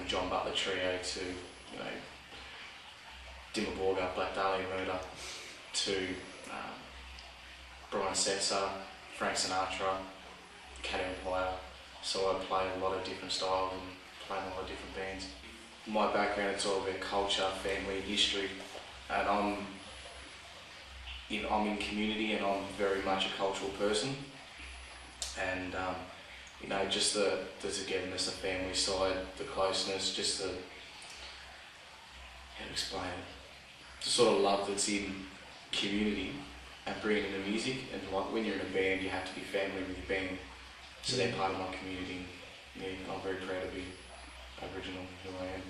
John Butler Trio to, you know, Dimmer Borger, Black Dahlia Murder to Brian Setzer, Frank Sinatra, Cat Empire. So I play a lot of different styles and play in a lot of different bands. My background, it's all about culture, family, history, and I'm in community, and I'm very much a cultural person. And you know, just the togetherness, the family side, the closeness, just the, how to explain it, the sort of love that's in community and bringing it into music. And like when you're in a band, you have to be family with your band, so they're part of my community. Yeah, I'm very proud to be Aboriginal who I am.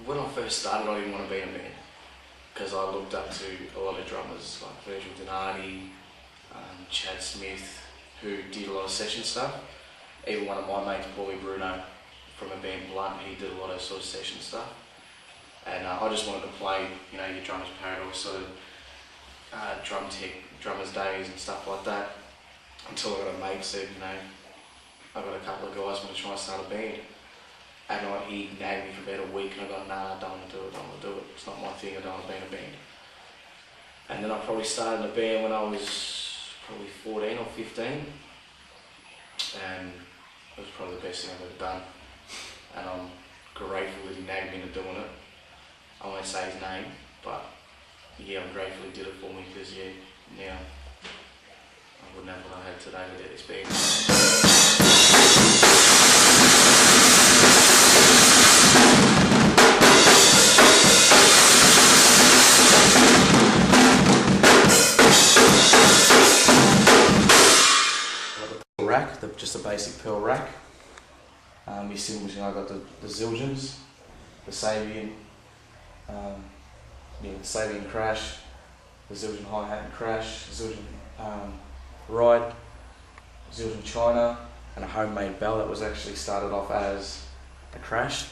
When I first started, I didn't want to be in a band because I looked up to a lot of drummers like Virgil Donati, Chad Smith, who did a lot of session stuff. Even one of my mates, Paulie Bruno, from a band Blunt, he did a lot of sort of session stuff. And I just wanted to play, you know, your Drummers Paradise, sort of drum tech, drummers days and stuff like that, until I got a mate said, you know, I've got a couple of guys want to try and start a band. And he nagged me for about a week, and I got, nah, I don't want to do it, I don't want to do it. It's not my thing, I don't want to be in a band. And then I probably started in a band when I was probably 14 or 15. And it was probably the best thing I've ever done. And I'm grateful that he nagged me into doing it. I won't say his name, but yeah, I'm grateful he did it for me, because yeah, now I wouldn't have what I had today without this band. Rack, just a basic pearl rack. Your cymbals, you know, I got the Zildjians, the Sabian, the Sabian crash, the Zildjian hi-hat and crash, the Zildjian ride, Zildjian China, and a homemade bell that was actually started off as a crash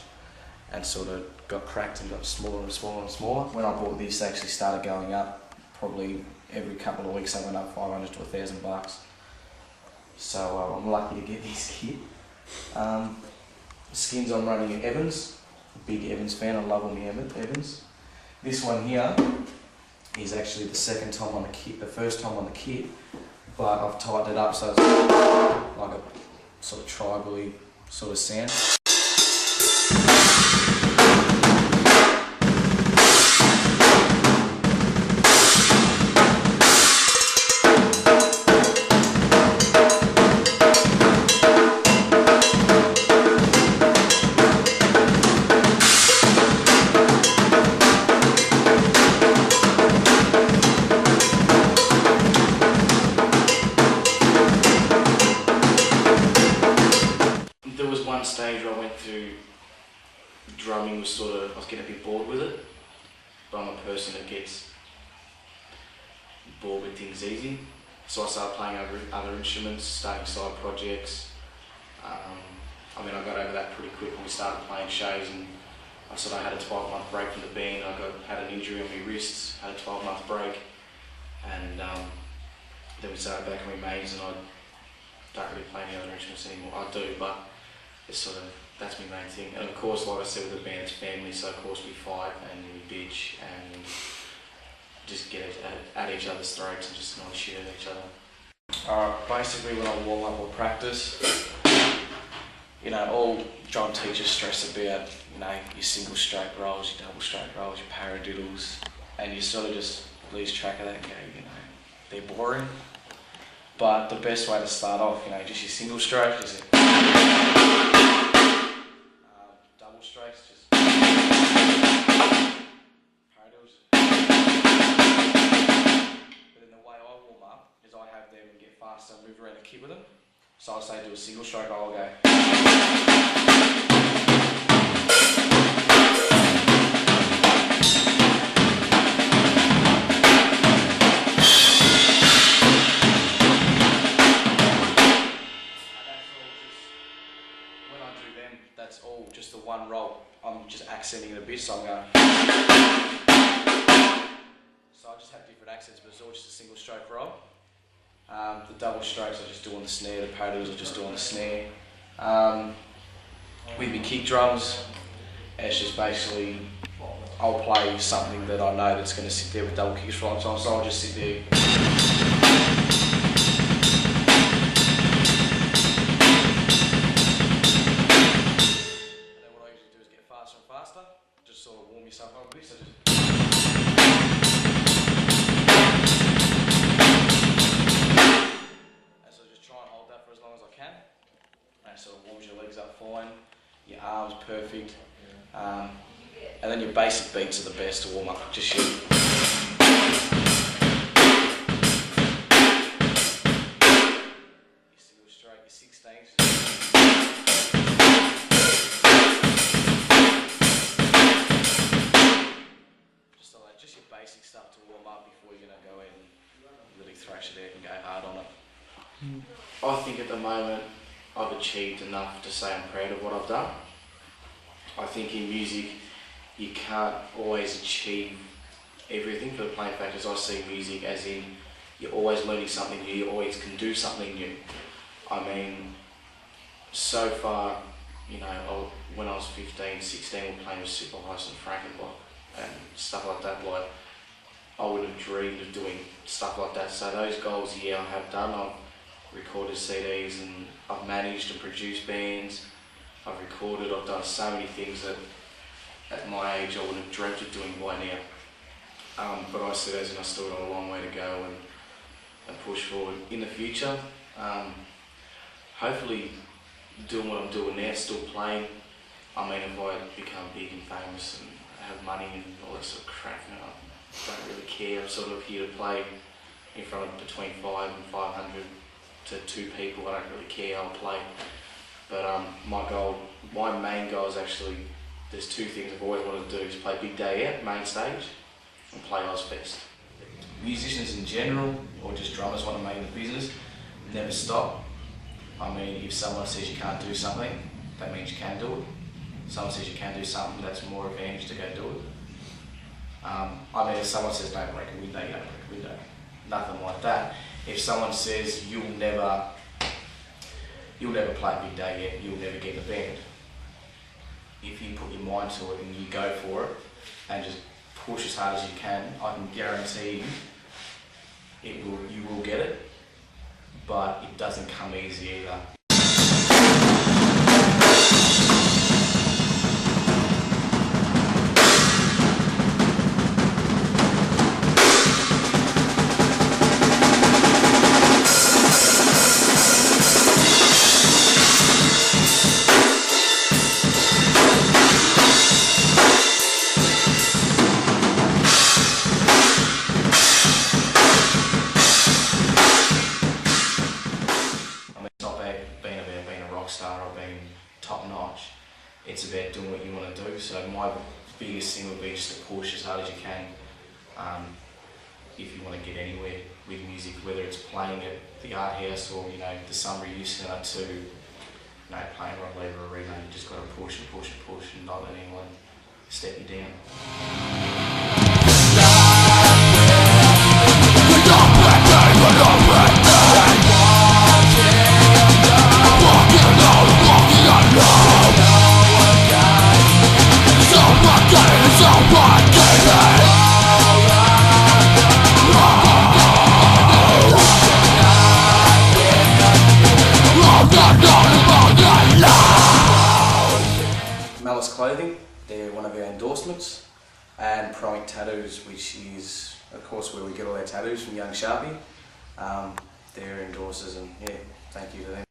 and sort of got cracked and got smaller and smaller and smaller. When I bought this, they actually started going up. Probably every couple of weeks they went up $500 to $1,000. So I'm lucky to get this kit. Skins I'm running in Evans, big Evans fan, I love all my Evans. This one here is actually the second time on the kit, the first time on the kit, but I've tightened it up so it's like a sort of tribally sort of sound. Stage where I went through drumming was sort of, I was getting a bit bored with it, but I'm a person that gets bored with things easy, so I started playing other instruments, starting side projects. I mean, I got over that pretty quick when we started playing shows, and I sort of had a 12-month break from the band. I had an injury on my wrists, had a 12-month break, and then we started back on my mains, and I don't really play any other instruments anymore. I do, but it's sort of, that's my main thing. And of course, like I said, with the band, it's family, so of course we fight and we bitch and just get at each other's throats and just not shoot at each other. Basically when I warm up or practice, you know, all drum teachers stress about, you know, your single stroke rolls, your double stroke rolls, your paradiddles, and you sort of just lose track of that and go, you know, they're boring. But the best way to start off, you know, just your single stroke is double strokes, just paradiddles. But then the way I warm up is I have them get faster and move around the kit with them. So I'll say do a single stroke, I'll go. That's all just the one roll. I'm just accenting it a bit, so I'm going. So I just have different accents, but it's all just a single stroke roll. The double strokes I just do on the snare, the paradiddles I just do on the snare. With my kick drums, it's just basically, I'll play something that I know that's going to sit there with double kicks for a long time, so I'll just sit there. And then what I usually do is get faster and faster, just sort of warm yourself up a bit, so just... as long as I can. And it sort of warms your legs up fine, your arms perfect, and then your basic beats are the best to warm up. Just your single stroke, your 16s. Just like that, just your basic stuff to warm up before you're going to go in and really thrash it out and go hard on it. I think at the moment I've achieved enough to say I'm proud of what I've done. I think in music you can't always achieve everything for the plain fact is I see music as in you're always learning something new, you always can do something new. I mean, so far, you know, when I was 15, 16, we were playing with Super Heist and Frankenblock and stuff like that. Like, I would have dreamed of doing stuff like that. So those goals, yeah, I have done. I've recorded CDs and I've managed and produced bands. I've recorded, I've done so many things that at my age I wouldn't have dreamt of doing by now. But I see those and I still got a long way to go and push forward in the future. Hopefully doing what I'm doing now, still playing. I mean, if I become big and famous and have money and all that sort of crap, you know, I don't really care. I'm sort of here to play in front of between 5 and 500 to 2 people. I don't really care, I'll play. But my main goal is actually, there's 2 things I've always wanted to do, is play Big Day Out, main stage, and play Ozfest. Musicians in general, or just drummers want to make the business, never stop. I mean, if someone says you can't do something, that means you can do it. Someone says you can do something, that's more advantage to go do it. I mean, if someone says don't break a window, you don't break a window. Nothing like that. If someone says you'll never play Big Day Yet, you'll never get in a band. If you put your mind to it and you go for it and just push as hard as you can, I can guarantee you will get it, but it doesn't come easy either. Star or being top notch. It's about doing what you want to do. So my biggest thing would be just to push as hard as you can if you want to get anywhere with music, whether it's playing at the art house or, you know, the Summer Youth Centre to, you know, playing Rod Laver Arena. You just got to push and push and push and not let anyone step you down. Clothing, they're one of our endorsements, and Proink Tattoos, which is of course where we get all our tattoos from Young Sharpie. They're endorsers, and yeah, thank you to them.